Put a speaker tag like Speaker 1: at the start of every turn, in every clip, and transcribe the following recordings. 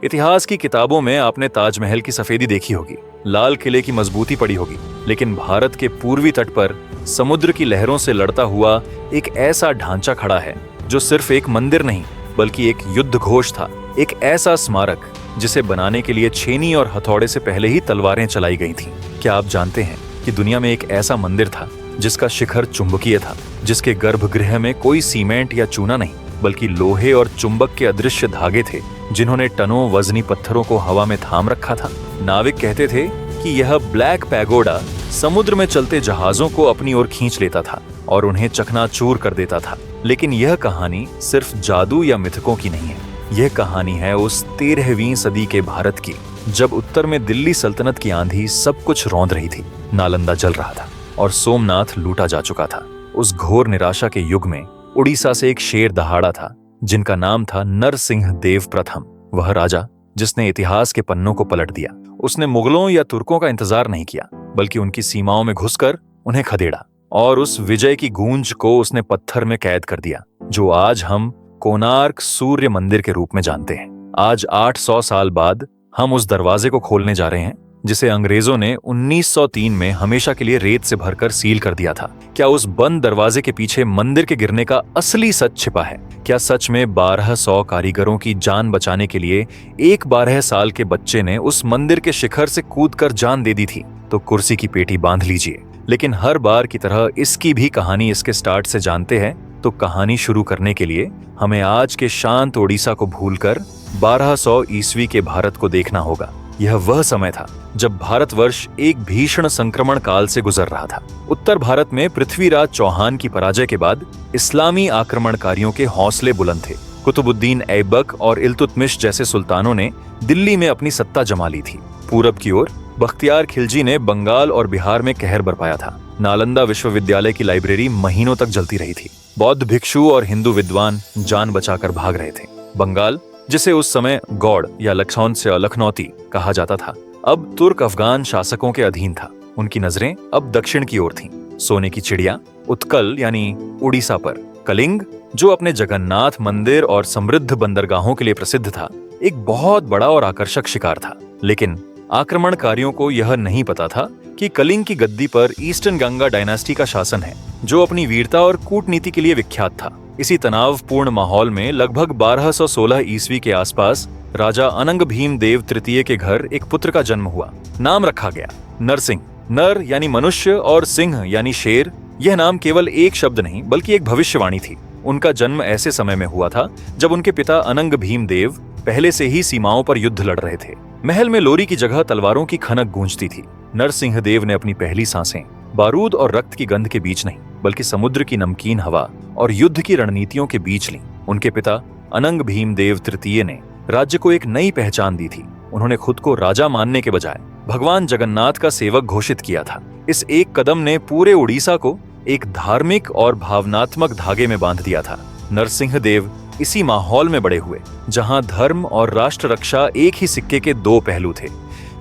Speaker 1: इतिहास की किताबों में आपने ताजमहल की सफेदी देखी होगी, लाल किले की मजबूती पड़ी होगी, लेकिन भारत के पूर्वी तट पर समुद्र की लहरों से लड़ता हुआ एक ऐसा ढांचा खड़ा है जो सिर्फ एक मंदिर नहीं बल्कि एक युद्ध घोष था। एक ऐसा स्मारक जिसे बनाने के लिए छेनी और हथौड़े से पहले ही तलवारें चलाई गई थीं। क्या आप जानते हैं कि दुनिया में एक ऐसा मंदिर था जिसका शिखर चुंबकीय था, जिसके गर्भगृह में कोई सीमेंट या चूना नहीं बल्कि लोहे और चुंबक के अदृश्य धागे थे जिन्होंने टनों वजनी पत्थरों को हवा में थाम रखा था। नाविक कहते थे कि यह ब्लैक पैगोडा समुद्र में चलते जहाजों को अपनी ओर खींच लेता था और उन्हें चकनाचूर कर देता था। लेकिन यह कहानी सिर्फ जादू या मिथकों की नहीं है। यह कहानी है उस 13वीं सदी के भारत की, जब उत्तर में दिल्ली सल्तनत की आंधी सब कुछ रौंद रही थी, नालंदा जल रहा था और सोमनाथ लूटा जा चुका था। उस घोर निराशा के युग में उड़ीसा से एक शेर दहाड़ा था जिनका नाम था नरसिंह देव प्रथम। वह राजा जिसने इतिहास के पन्नों को पलट दिया। उसने मुगलों या तुर्कों का इंतजार नहीं किया बल्कि उनकी सीमाओं में घुसकर उन्हें खदेड़ा और उस विजय की गूंज को उसने पत्थर में कैद कर दिया जो आज हम कोणार्क सूर्य मंदिर के रूप में जानते हैं। आज 800 साल बाद हम उस दरवाजे को खोलने जा रहे हैं जिसे अंग्रेजों ने 1903 में हमेशा के लिए रेत से भरकर सील कर दिया था। क्या उस बंद दरवाजे के पीछे मंदिर के गिरने का असली सच छिपा है? क्या सच में 1200 कारीगरों की जान बचाने के लिए एक 12 साल के बच्चे ने उस मंदिर के शिखर से कूदकर जान दे दी थी? तो कुर्सी की पेटी बांध लीजिए। लेकिन हर बार की तरह इसकी भी कहानी इसके स्टार्ट से जानते हैं, तो कहानी शुरू करने के लिए हमें आज के शांत ओडिशा को भूलकर 1200 ईस्वी के भारत को देखना होगा। यह वह समय था जब भारतवर्ष एक भीषण संक्रमण काल से गुजर रहा था। उत्तर भारत में पृथ्वीराज चौहान की पराजय के बाद इस्लामी आक्रमणकारियों के हौसले बुलंद थे। कुतुबुद्दीन ऐबक और इल्तुतमिश जैसे सुल्तानों ने दिल्ली में अपनी सत्ता जमा ली थी। पूरब की ओर बख्तियार खिलजी ने बंगाल और बिहार में कहर बरपाया था। नालंदा विश्वविद्यालय की लाइब्रेरी महीनों तक जलती रही थी। बौद्ध भिक्षु और हिंदू विद्वान जान बचाकर भाग रहे थे। बंगाल, जिसे उस समय गौड़ या लखनौती कहा जाता था, अब तुर्क अफगान शासकों के अधीन था। उनकी नजरें अब दक्षिण की ओर थीं। सोने की चिड़िया उत्कल यानी उड़ीसा पर। कलिंग, जो अपने जगन्नाथ मंदिर और समृद्ध बंदरगाहों के लिए प्रसिद्ध था, एक बहुत बड़ा और आकर्षक शिकार था। लेकिन आक्रमणकारियों को यह नहीं पता था कि कलिंग की गद्दी पर ईस्टर्न गंगा डायनास्टी का शासन है, जो अपनी वीरता और कूटनीति के लिए विख्यात था। इसी तनावपूर्ण माहौल में लगभग 1216 ईस्वी के आसपास राजा अनंग भीम देव तृतीय के घर एक पुत्र का जन्म हुआ। नाम रखा गया नरसिंह। नर यानी मनुष्य और सिंह यानी शेर। यह नाम केवल एक शब्द नहीं बल्कि एक भविष्यवाणी थी। उनका जन्म ऐसे समय में हुआ था जब उनके पिता अनंग भीम देव पहले से ही सीमाओं पर युद्ध लड़ रहे थे। महल में लोरी की जगह तलवारों की खनक गूंजती थी। नरसिंह देव ने अपनी पहली सांसें बारूद और रक्त की गंध के बीच नहीं बल्कि समुद्र की नमकीन हवा और युद्ध की रणनीतियों के बीच ली। उनके पिता अनंग भीम देव तृतीय ने राज्य को एक नई पहचान दी थी। उन्होंने खुद को राजा मानने के बजाय भगवान जगन्नाथ का सेवक घोषित किया था। इस एक कदम ने पूरे उड़ीसा को एक धार्मिक और भावनात्मक धागे में बांध दिया था। नरसिंह देव इसी माहौल में बड़े हुए जहां धर्म और राष्ट्र रक्षा एक ही सिक्के के दो पहलू थे।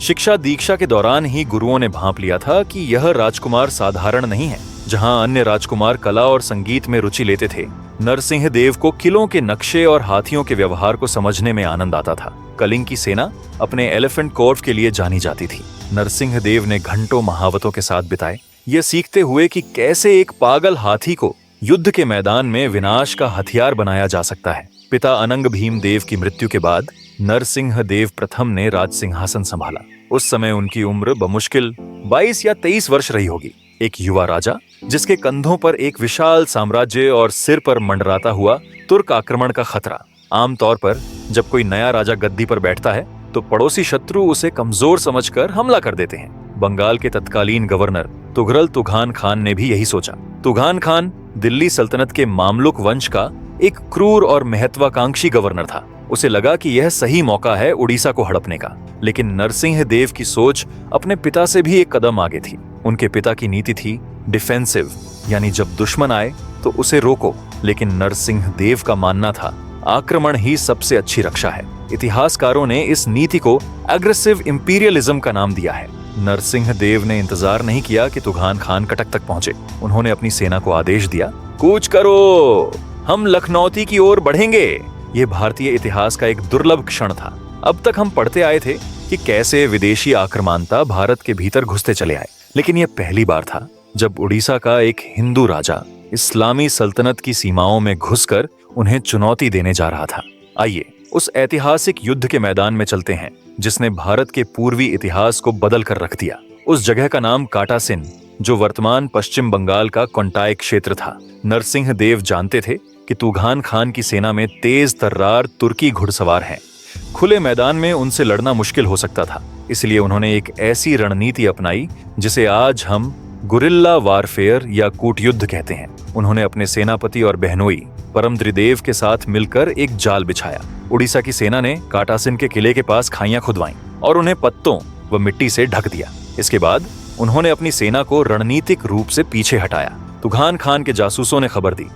Speaker 1: शिक्षा दीक्षा के दौरान ही गुरुओं ने भांप लिया था कि यह राजकुमार साधारण नहीं है। जहां अन्य राजकुमार कला और संगीत में रुचि लेते थे, नरसिंह देव को किलों के नक्शे और हाथियों के व्यवहार को समझने में आनंद आता था। कलिंग की सेना अपने एलिफेंट कोर्व के लिए जानी जाती थी। नरसिंह देव ने घंटों महावतों के साथ बिताए, यह सीखते हुए कि कैसे एक पागल हाथी को युद्ध के मैदान में विनाश का हथियार बनाया जा सकता है। पिता अनंग भीम देव की मृत्यु के बाद नरसिंह देव प्रथम ने राज सिंहासन संभाला। उस समय उनकी उम्र बमुश्किल 22 या 23 वर्ष रही होगी। एक युवा राजा जिसके कंधों पर एक विशाल साम्राज्य और सिर पर मंडराता हुआ तुर्क आक्रमण का खतरा। आमतौर पर जब कोई नया राजा गद्दी पर बैठता है तो पड़ोसी शत्रु उसे कमजोर समझकर हमला कर देते हैं। बंगाल के तत्कालीन गवर्नर तुघरल तुघान खान ने भी यही सोचा। तुघान खान दिल्ली सल्तनत के मामलुक वंश का एक क्रूर और महत्वाकांक्षी गवर्नर था। उसे लगा कि यह सही मौका है उड़ीसा को हड़पने का। लेकिन नरसिंह देव की सोच अपने पिता से भी एक कदम आगे थी। उनके पिता की नीति थी डिफेंसिव, यानी जब दुश्मन आए तो उसे रोको। लेकिन नरसिंह देव का मानना था आक्रमण ही सबसे अच्छी रक्षा है। इतिहासकारों ने इस नीति को एग्रेसिव इंपीरियलिज्म का नाम दिया है। नरसिंह देव ने इंतजार नहीं किया कि तुघान खान कटक तक पहुंचे। उन्होंने अपनी सेना को आदेश दिया, कूच करो, हम लखनौती की ओर बढ़ेंगे। यह भारतीय इतिहास का एक दुर्लभ क्षण था। अब तक हम पढ़ते आए थे कि कैसे विदेशी आक्रामकता भारत के भीतर घुसते चले आए, लेकिन यह पहली बार था जब उड़ीसा का एक हिंदू राजा इस्लामी सल्तनत की सीमाओं में घुसकर उन्हें चुनौती देने जा रहा था। आइए उस ऐतिहासिक युद्ध के मैदान में चलते हैं जिसने भारत के पूर्वी इतिहास को बदल कर रख दिया। उस जगह का नाम काटासिन, जो वर्तमान पश्चिम बंगाल का कोंटाई क्षेत्र था। नरसिंह देव जानते थे कि तूघान खान की सेना में तेज तर्रार तुर्की घुड़सवार हैं। खुले मैदान में उनसे लड़ना मुश्किल हो सकता था, इसलिए उन्होंने एक ऐसी रणनीति अपनाई जिसे आज हम गुरिल्ला वारफेयर या कूटयुद्ध कहते हैं। उन्होंने अपने सेनापति और बहनोई परम त्रिदेव के साथ मिलकर एक जाल बिछाया। उड़ीसा की सेना ने काटासिन के किले के पास खाइयां खुदवाईं और उन्हें पत्तों व मिट्टी से ढक दिया। इसके बाद उन्होंने अपनी सेना को रणनीतिक रूप से पीछे हटाया। तूघान खान के जासूसों ने खबर दी,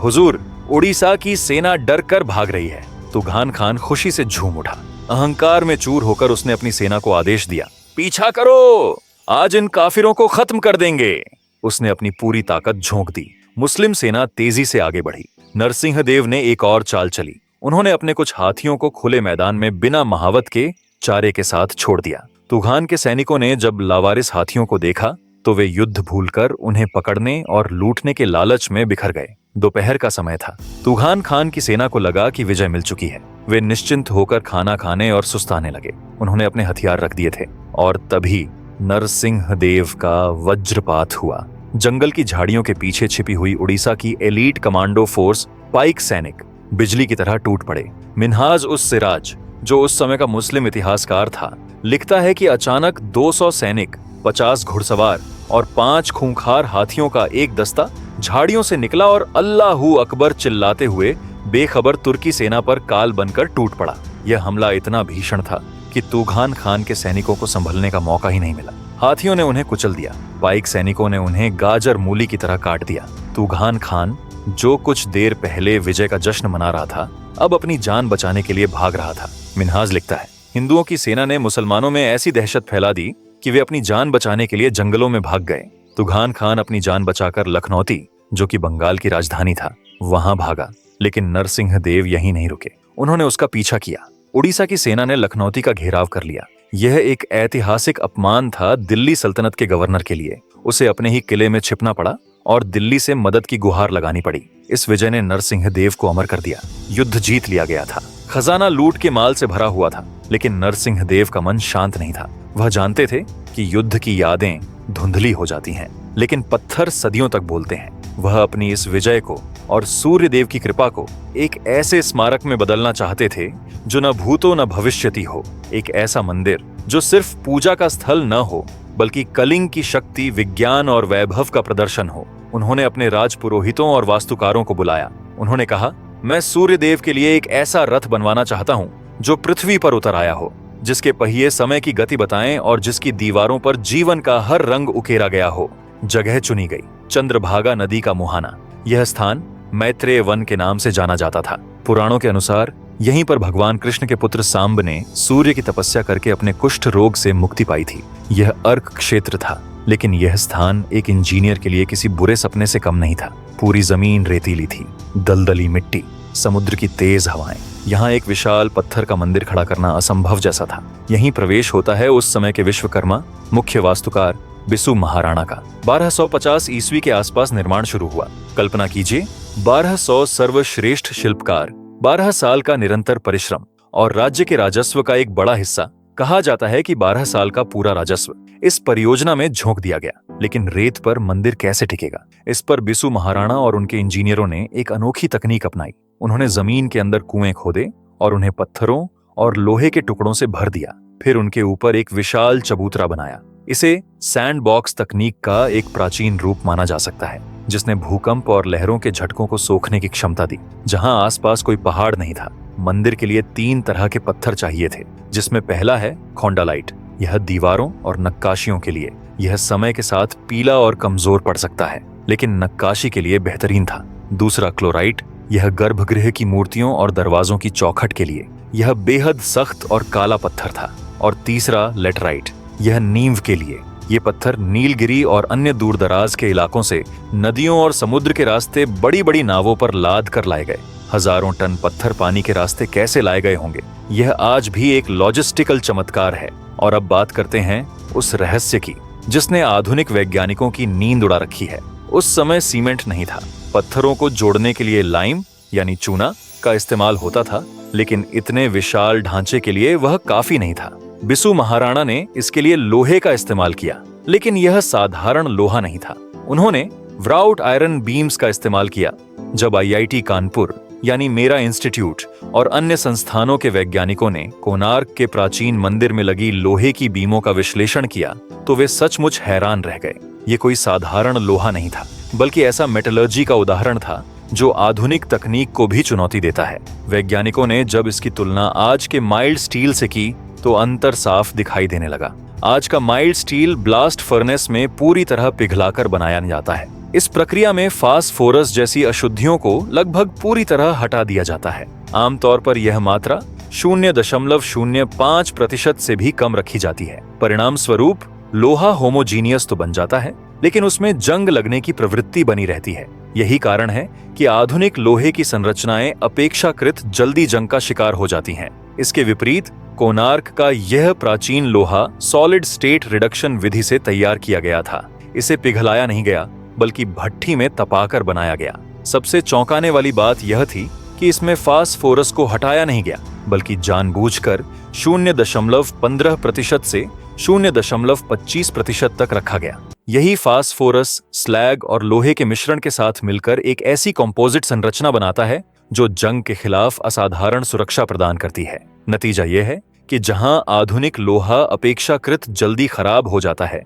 Speaker 1: हुजूर, उड़ीसा की सेना डर कर भाग रही है। तूघान खान खुशी से झूम उठा। अहंकार में चूर होकर उसने अपनी सेना को आदेश दिया, पीछा करो, आज इन काफिरों को खत्म कर देंगे। उसने अपनी पूरी ताकत झोंक दी। मुस्लिम सेना तेजी से आगे बढ़ी। नरसिंह देव ने एक और चाल चली। उन्होंने अपने कुछ हाथियों को खुले मैदान में बिना महावत के चारे के साथ छोड़ दिया। तूघान के सैनिकों ने जब लावारिस हाथियों को देखा तो वे युद्ध भूलकर उन्हें पकड़ने और लूटने के लालच में बिखर गए। दोपहर का समय था। तूघान खान की सेना को लगा कि विजय मिल चुकी है। वे निश्चिंत होकर खाना खाने और सुस्ताने लगे। उन्होंने अपने हथियार रख दिए थे और तभी नरसिंह देव का वज्रपात हुआ। जंगल की झाड़ियों के पीछे छिपी हुई उड़ीसा की एलीट कमांडो फोर्स पाइक सैनिक बिजली की तरह टूट पड़े। मिन्हाज उस सिराज, जो उस समय का मुस्लिम इतिहासकार था, लिखता है कि अचानक 200 सैनिक, 50 घुड़सवार और 5 खूंखार हाथियों का एक दस्ता झाड़ियों से निकला और अल्लाहू अकबर चिल्लाते हुए बेखबर तुर्की सेना पर काल बनकर टूट पड़ा। यह हमला इतना भीषण था कि तूघान खान के सैनिकों को संभलने का मौका ही नहीं मिला। हाथियों ने उन्हें कुचल दिया। पाइक सैनिकों ने उन्हें गाजर मूली की तरह काट दिया। तूघान खान, जो कुछ देर पहले विजय का जश्न मना रहा था, अब अपनी जान बचाने के लिए भाग रहा था। मिन्हाज लिखता है, हिंदुओं की सेना ने मुसलमानों में ऐसी दहशत फैला दी कि वे अपनी जान बचाने के लिए जंगलों में भाग गए। तूघान खान अपनी जान बचाकर लखनौती, जो कि बंगाल की राजधानी था, वहां भागा, लेकिन नरसिंह देव यहीं नहीं रुके। उन्होंने उसका पीछा किया। उड़ीसा की सेना ने लखनौती का घेराव कर लिया। यह एक ऐतिहासिक अपमान था दिल्ली सल्तनत के गवर्नर के लिए। उसे अपने ही किले में छिपना पड़ा और दिल्ली से मदद की गुहार लगानी पड़ी। इस विजय ने नरसिंह देव को अमर कर दिया। युद्ध जीत लिया गया था। खजाना लूट के माल से भरा हुआ था, लेकिन नरसिंह देव का मन शांत नहीं था। वह जानते थे कि युद्ध की यादें धुंधली हो जाती हैं, लेकिन पत्थर सदियों तक बोलते हैं। वह अपनी इस विजय को और सूर्य देव की कृपा को एक ऐसे स्मारक में बदलना चाहते थे जो न भूतो न भविष्यति हो। एक ऐसा मंदिर जो सिर्फ पूजा का स्थल न हो, बल्कि कलिंग की शक्ति, विज्ञान और वैभव का प्रदर्शन हो। उन्होंने अपने राजपुरोहितों और वास्तुकारों को बुलाया। उन्होंने कहा, मैं सूर्य देव के लिए एक ऐसा रथ बनवाना चाहता हूँ जो पृथ्वी पर उतर आया हो, जिसके पहिए समय की गति बताएं और जिसकी दीवारों पर जीवन का हर रंग उकेरा गया हो। जगह चुनी गई, चंद्रभागा नदी का मुहाना। यह स्थान मैत्रेय वन के नाम से जाना जाता था। पुराणों के अनुसार यहीं पर भगवान कृष्ण के पुत्र सांब ने सूर्य की तपस्या करके अपने कुष्ठ रोग से मुक्ति पाई थी। यह अर्क क्षेत्र था, लेकिन यह स्थान एक इंजीनियर के लिए किसी बुरे सपने से कम नहीं था। पूरी जमीन रेतीली थी, दलदली मिट्टी, समुद्र की तेज हवाएं। यहाँ एक विशाल पत्थर का मंदिर खड़ा करना असंभव जैसा था। यहीं प्रवेश होता है उस समय के विश्वकर्मा मुख्य वास्तुकार बिसु महाराणा का। 1250 ईस्वी के आसपास निर्माण शुरू हुआ। कल्पना कीजिए, 1200 सर्वश्रेष्ठ शिल्पकार, 12 साल का निरंतर परिश्रम और राज्य के राजस्व का एक बड़ा हिस्सा, कहा जाता है कि 12 साल का पूरा राजस्व इस परियोजना में झोंक दिया गया। लेकिन रेत पर मंदिर कैसे टिकेगा? इस पर बिसु महाराणा और उनके इंजीनियरों ने एक अनोखी तकनीक अपनाई। उन्होंने जमीन के अंदर कुएं खोदे और उन्हें पत्थरों और लोहे के टुकड़ों से भर दिया। फिर उनके ऊपर एक विशाल चबूतरा बनाया। इसे सैंडबॉक्स तकनीक का एक प्राचीन रूप माना जा सकता है, जिसने भूकंप और लहरों के झटकों को सोखने की क्षमता दी। जहां आसपास कोई पहाड़ नहीं था, मंदिर के लिए 3 तरह के पत्थर चाहिए थे, जिसमें पहला है खोंडालाइट। यह दीवारों और नक्काशियों के लिए। यह समय के साथ पीला और कमजोर पड़ सकता है, लेकिन नक्काशी के लिए बेहतरीन था। दूसरा क्लोराइट। यह गर्भगृह की मूर्तियों और दरवाजों की चौखट के लिए। यह बेहद सख्त और काला पत्थर था। और तीसरा लेटराइट। यह नींव के लिए। ये पत्थर नीलगिरी और अन्य दूरदराज के इलाकों से नदियों और समुद्र के रास्ते बड़ी बड़ी नावों पर लाद कर लाए गए। हजारों टन पत्थर पानी के रास्ते कैसे लाए गए होंगे, यह आज भी एक लॉजिस्टिकल चमत्कार है। और अब बात करते हैं उस रहस्य की जिसने आधुनिक वैज्ञानिकों की नींद उड़ा रखी है। उस समय सीमेंट नहीं था, पत्थरों को जोड़ने के लिए लाइम यानी चूना का इस्तेमाल होता था, लेकिन इतने विशाल ढांचे के लिए वह काफी नहीं था। बिसु महाराणा ने इसके लिए लोहे का इस्तेमाल किया, लेकिन यह साधारण लोहा नहीं था। उन्होंने व्राउट आयरन बीम्स का इस्तेमाल किया। जब आईआईटी कानपुर यानी मेरा इंस्टीट्यूट और अन्य संस्थानों के वैज्ञानिकों ने कोणार्क के प्राचीन मंदिर में लगी लोहे की बीमों का विश्लेषण किया तो वे सचमुच हैरान रह गए। ये कोई साधारण लोहा नहीं था, बल्कि ऐसा मेटलर्जी का उदाहरण था जो आधुनिक तकनीक को भी चुनौती देता है। वैज्ञानिकों ने जब इसकी तुलना आज के माइल्ड स्टील से की तो अंतर साफ दिखाई देने लगा। आज का माइल्ड स्टील ब्लास्ट फर्नेस में पूरी तरह पिघलाकर बनाया जाता है। इस प्रक्रिया में फास्फोरस जैसी अशुद्धियों को लगभग पूरी तरह हटा दिया जाता है। आमतौर पर यह मात्रा 0.05% से भी कम रखी जाती है। परिणाम स्वरूप लोहा होमोजीनियस तो बन जाता है, लेकिन उसमें जंग लगने की प्रवृत्ति बनी रहती है। यही कारण है कि आधुनिक लोहे की संरचनाएं अपेक्षाकृत जल्दी जंग का शिकार हो जाती हैं। इसके विपरीत कोणार्क का यह प्राचीन लोहा सॉलिड स्टेट रिडक्शन विधि से तैयार किया गया था। इसे पिघलाया नहीं गया, बल्कि भट्ठी में तपाकर बनाया गया। सबसे चौंकाने वाली बात यह थी कि इसमें फास्फोरस को हटाया नहीं गया, बल्कि जानबूझकर 0.15% से 0.25% तक रखा गया। यही फास्फोरस, स्लैग और लोहे के मिश्रण के साथ मिलकर एक ऐसी कंपोजिट संरचना बनाता है जो जंग के खिलाफ असाधारण सुरक्षा प्रदान करती है। नतीजा यह है कि जहां आधुनिक लोहा अपेक्षाकृत जल्दी खराब हो जाता है,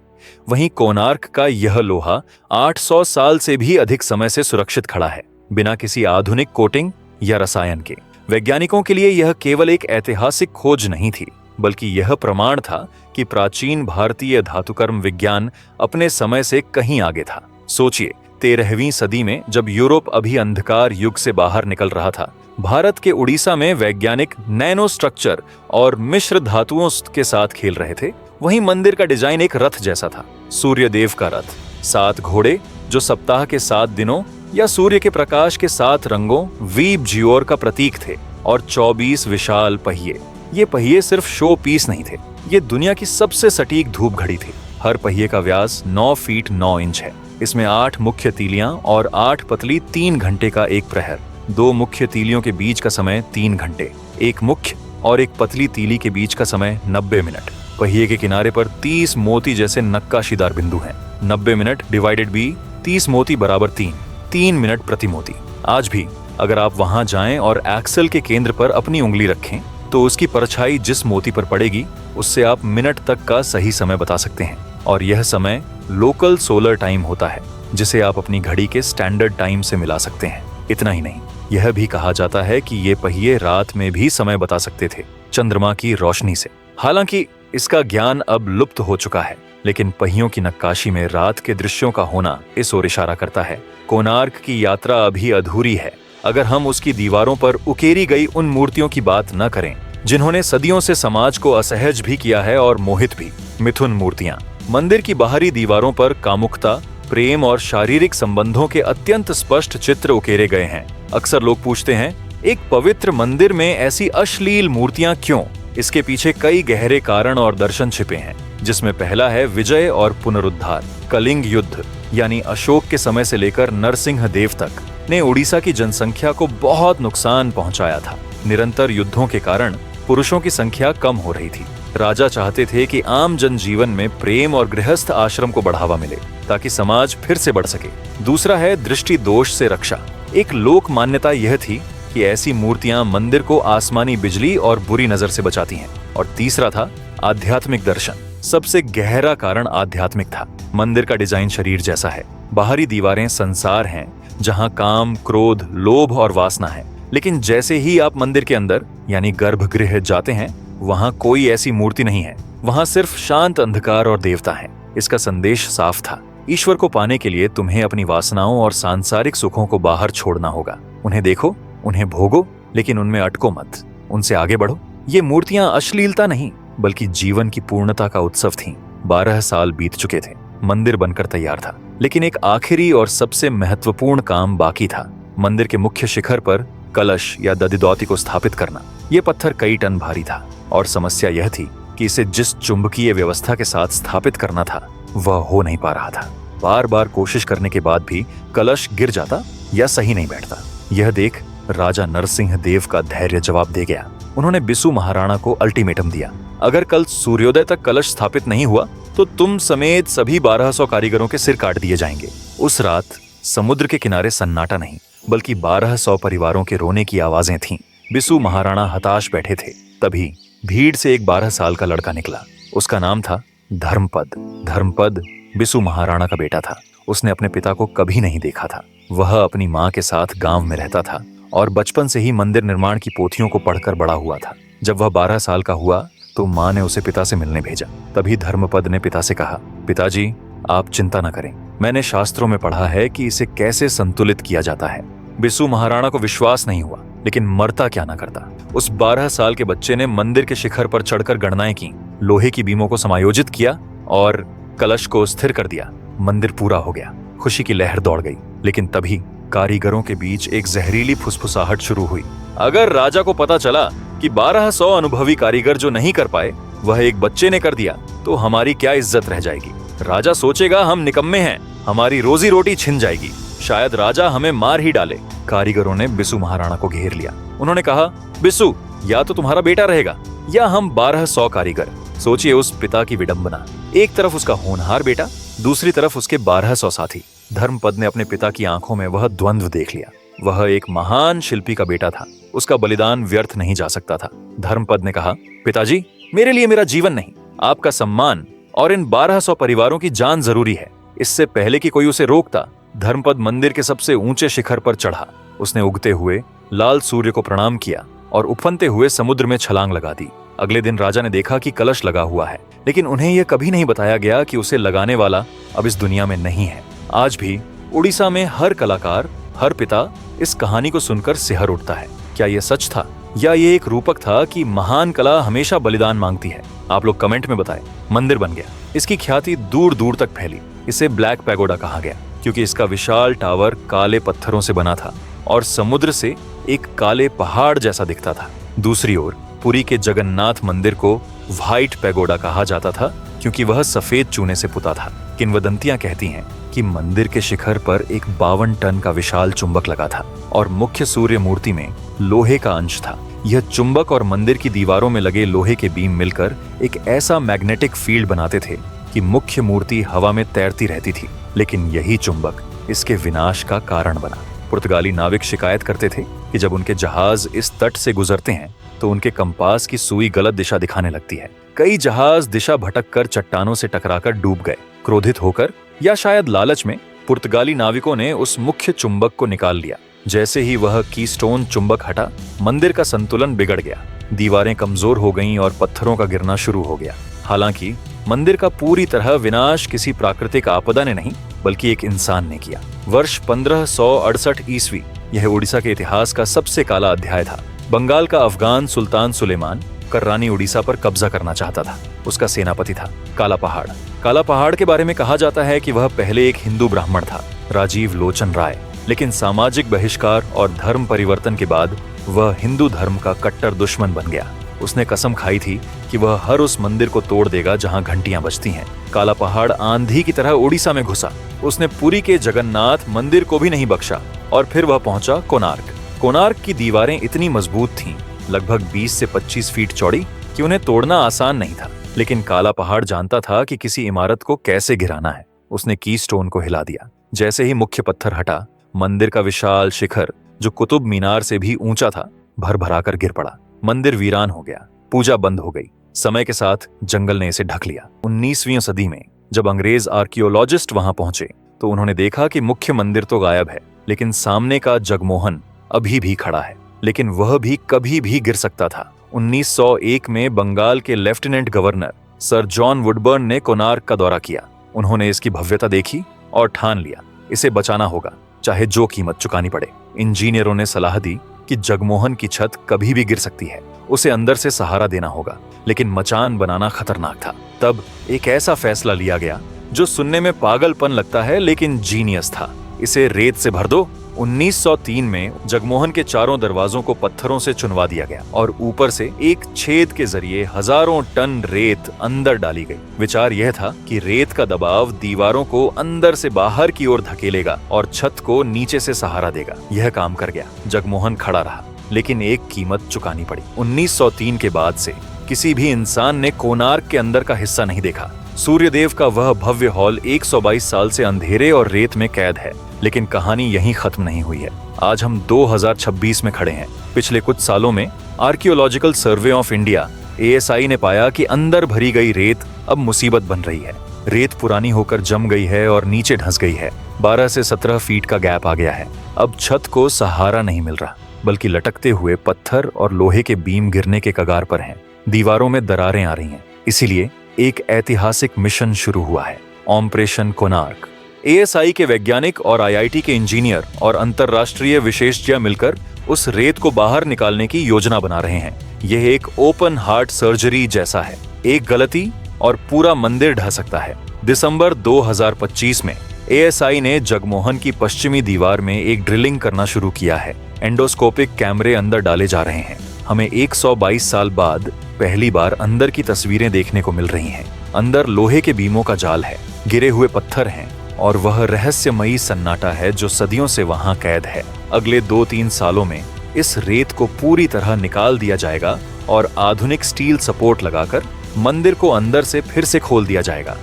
Speaker 1: वहीं कोणार्क का यह लोहा 800 साल से भी अधिक समय से सुरक्षित खड़ा है, बिना किसी आधुनिक कोटिंग या रसायन के। वैज्ञानिकों के लिए यह केवल एक ऐतिहासिक खोज नहीं थी, बल्कि यह प्रमाण था कि प्राचीन भारतीय धातुकर्म विज्ञान अपने समय से कहीं आगे था। सोचिए, 13वीं सदी में जब यूरोप अभी अंधकार युग से बाहर निकल रहा था, भारत के उड़ीसा में वैज्ञानिक नैनो स्ट्रक्चर और मिश्र धातुओं के साथ खेल रहे थे। वहीं मंदिर का डिजाइन एक रथ जैसा था, सूर्य देव का रथ। 7 घोड़े जो सप्ताह के 7 दिनों या सूर्य के प्रकाश के 7 रंगों वीप जियोर का प्रतीक थे, और 24 विशाल पहिए। ये पहिए सिर्फ शो पीस नहीं थे, ये दुनिया की सबसे सटीक धूप घड़ी थी। हर पहिए का व्यास 9 फीट 9 इंच है। इसमें 8 मुख्य तीलियां और 8 पतली 3 घंटे का एक प्रहर। 2 मुख्य तीलियों के बीच का समय 3 घंटे, एक मुख्य और एक पतली तीली के बीच का समय 90 मिनट। पहिए के किनारे पर 30 मोती जैसे नक्काशीदार बिंदु हैं। 90 मिनट डिवाइडेड बी 30 मोती बराबर 3 मिनट प्रति मोती। आज भी अगर आप वहां जाएं और एक्सल के केंद्र पर अपनी उंगली रखें तो उसकी परछाई जिस मोती पर पड़ेगी उससे आप मिनट तक का सही समय बता सकते हैं। और यह समय लोकल सोलर टाइम होता है, जिसे आप अपनी घड़ी के स्टैंडर्ड टाइम से मिला सकते हैं। इतना ही नहीं, यह भी कहा जाता है कि ये पहिए रात में भी समय बता सकते थे, चंद्रमा की रोशनी से। हालांकि इसका ज्ञान अब लुप्त हो चुका है, लेकिन पहियों की नक्काशी में रात के दृश्यों का होना इस ओर इशारा करता है। कोणार्क की यात्रा अभी अधूरी है अगर हम उसकी दीवारों पर उकेरी गई उन मूर्तियों की बात न करें जिन्होंने सदियों से समाज को असहज भी किया है और मोहित भी। मिथुन मूर्तियां। मंदिर की बाहरी दीवारों पर कामुकता, प्रेम और शारीरिक संबंधों के अत्यंत स्पष्ट चित्र उकेरे गए हैं। अक्सर लोग पूछते हैं, एक पवित्र मंदिर में ऐसी अश्लील मूर्तियां क्यों? इसके पीछे कई गहरे कारण और दर्शन छिपे हैं, जिसमें पहला है विजय और पुनरुद्धार। कलिंग युद्ध यानी अशोक के समय से लेकर नरसिंह देव तक ने उड़ीसा की जनसंख्या को बहुत नुकसान पहुंचाया था। निरंतर युद्धों के कारण पुरुषों की संख्या कम हो रही थी। राजा चाहते थे कि आम जनजीवन में प्रेम और गृहस्थ आश्रम को बढ़ावा मिले ताकि समाज फिर से बढ़ सके। दूसरा है दृष्टि दोष से रक्षा। एक लोक मान्यता यह थी कि ऐसी मूर्तियां मंदिर को आसमानी बिजली और बुरी नजर से बचाती हैं। और तीसरा था आध्यात्मिक दर्शन। सबसे गहरा कारण आध्यात्मिक था। मंदिर का डिजाइन शरीर जैसा है। बाहरी दीवारें संसार हैं जहां काम, क्रोध, लोभ और वासना है। लेकिन जैसे ही आप मंदिर के अंदर यानी गर्भगृह जाते हैं, वहां कोई ऐसी मूर्ति नहीं है। वहां सिर्फ शांत अंधकार और देवता है। इसका संदेश साफ था, ईश्वर को पाने के लिए तुम्हें अपनी वासनाओं और सांसारिक सुखों को बाहर छोड़ना होगा। उन्हें देखो, उन्हें भोगो, लेकिन उनमें अटको मत, उनसे आगे बढ़ो। ये मूर्तियां अश्लीलता नहीं, बल्कि जीवन की पूर्णता का उत्सव थीं। 12 साल बीत चुके थे, मंदिर बनकर तैयार था, लेकिन एक आखिरी और सबसे महत्वपूर्ण काम बाकी था। मंदिर के मुख्य शिखर पर कलश या दधिदौती को स्थापित करना। यह पत्थर कई टन भारी था और समस्या यह थी कि इसे जिस चुंबकीय व्यवस्था के साथ स्थापित करना था वह हो नहीं पा रहा था। बार बार कोशिश करने के बाद भी कलश गिर जाता या सही नहीं बैठता। यह देख राजा नरसिंह देव का धैर्य जवाब दे गया। उन्होंने बिसु महाराणा को अल्टीमेटम दिया, अगर कल सूर्योदय तक कलश स्थापित नहीं हुआ तो तुम समेत सभी 1200 कारीगरों के सिर काट दिए जाएंगे। उस रात समुद्र के किनारे सन्नाटा नहीं बल्कि 1200 परिवारों के रोने की आवाजें थीं। बिसु महाराणा हताश बैठे थे। तभी भीड़ से एक 12 साल का लड़का निकला। उसका नाम था धर्मपद। धर्मपद बिसु महाराणा का बेटा था। उसने अपने पिता को कभी नहीं देखा था। वह अपनी माँ के साथ गांव में रहता था और बचपन से ही मंदिर निर्माण की पोथियों को पढ़कर बड़ा हुआ था। जब वह 12 साल का हुआ तो माँ ने उसे पिता से मिलने भेजा। तभी धर्मपद ने पिता से कहा, पिताजी आप चिंता न करें, मैंने शास्त्रों में पढ़ा है कि इसे कैसे संतुलित किया जाता है। बिसु महाराणा को विश्वास नहीं हुआ, लेकिन मरता क्या ना करता। उस 12 साल के बच्चे ने मंदिर के शिखर पर चढ़कर गणनाएं की, लोहे की बीमों को समायोजित किया और कलश को स्थिर कर दिया। मंदिर पूरा हो गया। खुशी की लहर दौड़ गई। लेकिन तभी कारीगरों के बीच एक जहरीली फुसफुसाहट शुरू हुई। अगर राजा को पता चला कि 1200 अनुभवी कारीगर जो नहीं कर पाए वह एक बच्चे ने कर दिया तो हमारी क्या इज्जत रह जाएगी। राजा सोचेगा हम निकम्मे हैं, हमारी रोजी रोटी छिन जाएगी, शायद राजा हमें मार ही डाले। कारीगरों ने बिसु महाराणा को घेर लिया। उन्होंने कहा, बिसु या तो तुम्हारा बेटा रहेगा या हम 1200 कारीगर। सोचिए उस पिता की विडंबना, एक तरफ उसका होनहार बेटा, दूसरी तरफ उसके 1200 साथी। धर्मपद ने अपने पिता की आंखों में वह द्वंद्व देख लिया। वह एक महान शिल्पी का बेटा था, उसका बलिदान व्यर्थ नहीं जा सकता था। धर्मपद ने कहा, पिताजी मेरे लिए मेरा जीवन नहीं, आपका सम्मान और इन 1200 परिवारों की जान जरूरी है। इससे पहले कि कोई उसे रोकता, धर्मपद मंदिर के सबसे ऊंचे शिखर पर चढ़ा। उसने उगते हुए लाल सूर्य को प्रणाम किया और उफनते हुए समुद्र में छलांग लगा दी। अगले दिन राजा ने देखा कि कलश लगा हुआ है, लेकिन उन्हें यह कभी नहीं बताया गया कि उसे लगाने वाला अब इस दुनिया में नहीं है। आज भी उड़ीसा में हर कलाकार, हर पिता इस कहानी को सुनकर सिहर उठता है। क्या यह सच था या ये एक रूपक था कि महान कला हमेशा बलिदान मांगती है? आप लोग कमेंट में बताएं। मंदिर बन गया। इसकी ख्याति दूर दूर तक फैली। इसे ब्लैक पैगोडा कहा गया क्योंकि इसका विशाल टावर काले पत्थरों से बना था और समुद्र से एक काले पहाड़ जैसा दिखता था। दूसरी ओर पुरी के जगन्नाथ मंदिर को व्हाइट पैगोडा कहा जाता था क्योंकि वह सफेद चूने से पुता था। किंवदंतियां कहती हैं कि मंदिर के शिखर पर एक 52 टन का विशाल चुंबक लगा था और मुख्य सूर्य मूर्ति में लोहे का अंश था। यह चुंबक और मंदिर की दीवारों में लगे लोहे के बीम मिलकर एक ऐसा मैग्नेटिक फील्ड बनाते थे कि मुख्य मूर्ति हवा में तैरती रहती थी। लेकिन यही चुंबक इसके विनाश का कारण बना। पुर्तगाली नाविक शिकायत करते थे कि जब उनके जहाज इस तट से गुजरते हैं तो उनके कंपास की सुई गलत दिशा दिखाने लगती है। कई जहाज दिशा भटककर चट्टानों से टकराकर डूब गए। क्रोधित होकर या शायद लालच में पुर्तगाली नाविकों ने उस मुख्य चुंबक को निकाल लिया। जैसे ही वह कीस्टोन चुंबक हटा, मंदिर का संतुलन बिगड़ गया। दीवारें कमजोर हो गईं और पत्थरों का गिरना शुरू हो गया। हालांकि मंदिर का पूरी तरह विनाश किसी प्राकृतिक आपदा ने नहीं बल्कि एक इंसान ने किया। वर्ष 1568 ईस्वी यह उड़ीसा के इतिहास का सबसे काला अध्याय था। बंगाल का अफगान सुल्तान सुलेमान कर्रानी उड़ीसा पर कब्जा करना चाहता था। उसका सेनापति था काला पहाड़। काला पहाड़ के बारे में कहा जाता है कि वह पहले एक हिंदू ब्राह्मण था, राजीव लोचन राय। लेकिन सामाजिक बहिष्कार और धर्म परिवर्तन के बाद वह हिंदू धर्म का कट्टर दुश्मन बन गया। उसने कसम खाई थी कि वह हर उस मंदिर को तोड़ देगा जहां घंटियां बजती हैं। काला पहाड़ आंधी की तरह उड़ीसा में घुसा। उसने पुरी के जगन्नाथ मंदिर को भी नहीं बख्शा और फिर वह पहुंचा कोणार्क। कोणार्क की दीवारें इतनी मजबूत थीं, लगभग 20 से 25 फीट चौड़ी, कि उन्हें तोड़ना आसान नहीं था। लेकिन काला पहाड़ जानता था कि किसी इमारत को कैसे गिराना है। उसने कीस्टोन को हिला दिया। जैसे ही मुख्य पत्थर हटा, मंदिर का विशाल शिखर, जो कुतुब मीनार से भी ऊंचा था, भर भराकर गिर पड़ा। मंदिर वीरान हो गया। पूजा बंद हो गई। समय के साथ जंगल ने इसे ढक लिया। 19वीं सदी में जब अंग्रेज आर्कियोलॉजिस्ट वहां पहुंचे तो उन्होंने देखा कि मुख्य मंदिर तो गायब है, लेकिन सामने का जगमोहन अभी भी खड़ा है। लेकिन वह भी कभी भी गिर सकता था। 1901 में बंगाल के lieutenant governor sir John Woodburn ने कोणार्क का दौरा किया। उन्होंने इसकी भव्यता देखी और ठान लिया, इसे बचाना होगा, चाहे जो कीमत चुकानी पड़े। इंजीनियरों ने सलाह दी कि जगमोहन की छत कभी भी गिर सकती है, उसे अंदर से सहारा देना होगा, लेकिन मचान बनाना खतरनाक था। तब एक ऐसा फैसला लिया गया जो सुनने में पागलपन लगता है लेकिन जीनियस था। इसे रेत से भर दो 1903 में जगमोहन के चारों दरवाजों को पत्थरों से चुनवा दिया गया और ऊपर से एक छेद के जरिए हजारों टन रेत अंदर डाली गई। विचार यह था कि रेत का दबाव दीवारों को अंदर से बाहर की ओर धकेलेगा और छत को नीचे से सहारा देगा। यह काम कर गया। जगमोहन खड़ा रहा, लेकिन एक कीमत चुकानी पड़ी। 1903 के बाद से किसी भी इंसान ने कोणार्क के अंदर का हिस्सा नहीं देखा। सूर्यदेव का वह भव्य हॉल 122 साल से अंधेरे और रेत में कैद है। लेकिन कहानी यहीं खत्म नहीं हुई है। आज हम 2026 में खड़े हैं। पिछले कुछ सालों में archaeological survey of India ASI ने पाया कि अंदर भरी गई रेत अब मुसीबत बन रही है। रेत पुरानी होकर जम गई है और नीचे धंस गई है। 12 से 17 फीट का गैप आ गया है। अब छत को सहारा नहीं मिल रहा, बल्कि लटकते हुए पत्थर और लोहे के बीम गिरने के कगार पर हैं। दीवारों में दरारें आ रही हैं। इसीलिए एक ऐतिहासिक मिशन शुरू हुआ है, ऑपरेशन कोणार्क। ASI के वैज्ञानिक और IIT के इंजीनियर और अंतर्राष्ट्रीय विशेषज्ञ मिलकर उस रेत को बाहर निकालने की योजना बना रहे हैं। यह एक ओपन हार्ट सर्जरी जैसा है। एक गलती और पूरा मंदिर ढह सकता है। दिसंबर 2025 में ASI ने जगमोहन की पश्चिमी दीवार में एक ड्रिलिंग करना शुरू किया है। एंडोस्कोपिक कैमरे अंदर डाले जा रहे हैं। हमें 122 साल बाद पहली बार अंदर की तस्वीरें देखने को मिल रही हैं। अंदर लोहे के बीमों का जाल है, गिरे हुए पत्थर हैं और वह रहस्यमयी सन्नाटा है जो सदियों से वहां कैद है। अगले 2-3 सालों में इस रेत को पूरी तरह निकाल दिया जाएगा और आधुनिक स्टील सपोर्ट लगाकर मंदिर को अंदर से फिर से खोल दिया जाएगा।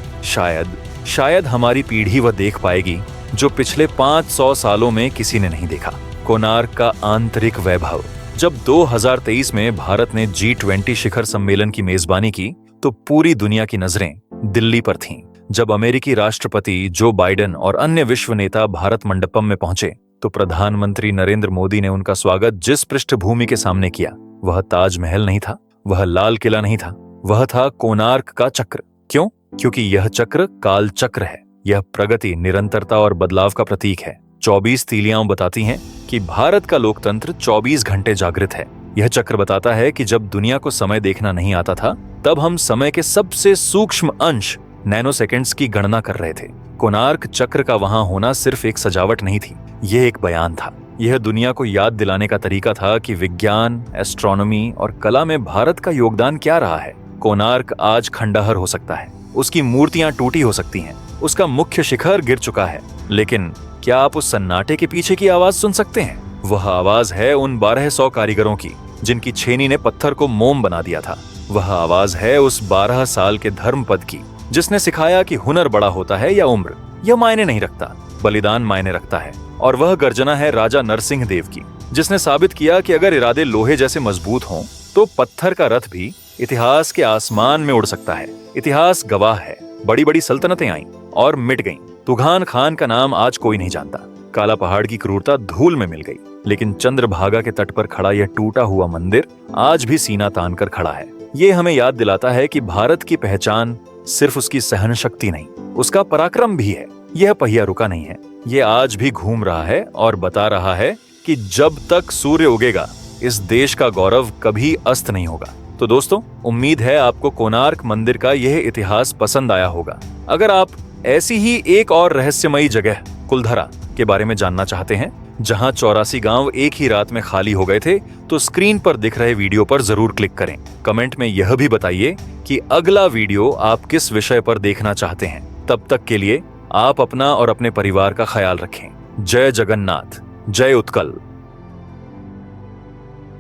Speaker 1: शायद हमारी पीढ़ी वह देख पाएगी जो पिछले 500 सालों में किसी ने नहीं देखा। कोणार्क का आंतरिक वैभव। जब 2023 में भारत ने G20 शिखर सम्मेलन की मेजबानी की तो पूरी दुनिया की नजरें दिल्ली पर थीं। जब अमेरिकी राष्ट्रपति जो बाइडेन और अन्य विश्व नेता भारत मंडपम में पहुंचे तो प्रधानमंत्री नरेंद्र मोदी ने उनका स्वागत जिस पृष्ठभूमि के सामने किया, वह ताजमहल नहीं था, वह लाल किला नहीं था, वह था कोणार्क का चक्र। क्यों? क्योंकि यह चक्र काल चक्र है। यह प्रगति, निरंतरता और बदलाव का प्रतीक है। 24 तीलियां बताती हैं कि भारत का लोकतंत्र 24 घंटे जागृत है। यह चक्र बताता है कि जब दुनिया को समय देखना नहीं आता था, तब हम समय के सबसे सूक्ष्म अंश नैनोसेकंड्स की गणना कर रहे थे। कोणार्क चक्र का वहां होना सिर्फ एक सजावट नहीं थी, यह एक बयान था। यह दुनिया को याद दिलाने का तरीका था कि विज्ञान, एस्ट्रोनॉमी और कला में भारत का योगदान क्या रहा है। कोणार्क आज खंडहर हो सकता है, उसकी मूर्तियां टूटी हो सकती हैं, उसका मुख्य शिखर गिर चुका है, लेकिन क्या आप उस सन्नाटे के पीछे की आवाज सुन सकते हैं? वह आवाज है उन 1200 कारीगरों की जिनकी छेनी ने पत्थर को मोम बना दिया था। वह आवाज है उस 12 साल के धर्मपद की जिसने सिखाया कि हुनर बड़ा होता है या उम्र, यह मायने नहीं रखता, बलिदान मायने रखता है। और वह गर्जना है राजा नरसिंह देव की, जिसने साबित किया कि अगर इरादे लोहे जैसे मजबूत हों तो पत्थर का रथ भी इतिहास के आसमान में उड़ सकता है। इतिहास गवाह है, बड़ी बड़ी सल्तनतें आईं और मिट गईं। तुघान खान का नाम आज कोई नहीं जानता। काला पहाड़ की क्रूरता धूल में मिल गई, लेकिन चंद्रभागा के तट पर खड़ा यह टूटा हुआ मंदिर आज भी सीना तान कर खड़ा है। ये हमें याद दिलाता है कि भारत की पहचान सिर्फ उसकी सहन शक्ति नहीं, उसका पराक्रम भी है। यह पहिया रुका नहीं है, यह आज भी घूम रहा है और बता रहा है कि जब तक सूर्य उगेगा इस देश का गौरव कभी अस्त नहीं होगा। तो दोस्तों, उम्मीद है आपको कोणार्क मंदिर का यह इतिहास पसंद आया होगा। अगर आप ऐसी ही एक और रहस्यमयी जगह कुलधरा के बारे में जानना चाहते हैं, जहां 84 गांव एक ही रात में खाली हो गए थे, तो स्क्रीन पर दिख रहे वीडियो पर जरूर क्लिक करें। कमेंट में यह भी बताइए कि अगला वीडियो आप किस विषय पर देखना चाहते हैं। तब तक के लिए आप अपना और अपने परिवार का ख्याल रखें। जय जगन्नाथ, जय उत्कल।